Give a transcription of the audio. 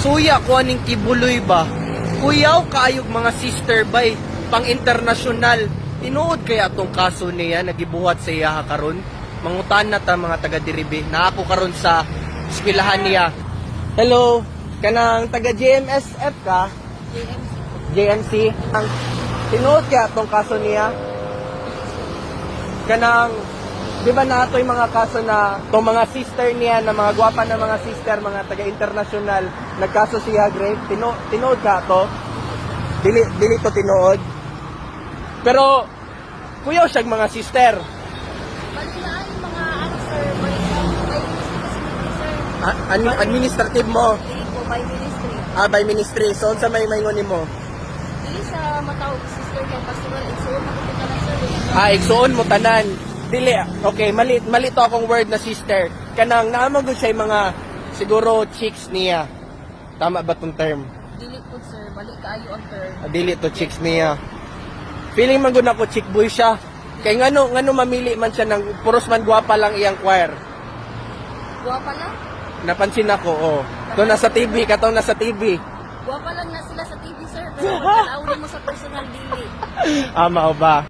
Suya ko aning kibuloy ba? Kuyaw kaayog mga sister bay pang internasyonal. Tinuod kaya tong kaso niya nagibuhat sa iya karon. Mangutan na ta mga taga diribe. Na ako karon sa eskwelahan niya. Hello, kanang taga JMSF ka? JMC. Ang tinuod kaya tong kaso niya. Kanang di ba na ito yung mga kaso na itong mga sister niya, na mga gwapa na mga sister, mga taga-internasyonal, nagkaso siya, grave, tinood ka to? Dili to tinood? Pero, kuyaw siya mga sister. Balilaan yung mga ano sir, may sir. Administrative mo? Dili po, by ministry. By ministry. So, sa may maingon mo? Dili sa matawag sister kay pastoral, igsoon ako kita na sir. Igsoon mo tanan. Dili, okay, mali to akong word na sister. Kanang naamagod siya yung mga, siguro, chicks niya. Tama ba tong term? Dili po sir, balik kaayo ang term. Dili to chicks niya. Feeling man gud ako chick boy siya. Kay ngano mamili man siya ng puros man gwapa lang iyang choir. Guwapa lang? Napansin ako, oh. To nasa TV, katong nasa TV. Guwapa lang na sila sa TV sir, pero pagkalawin mo sa personal dili. Mao ba?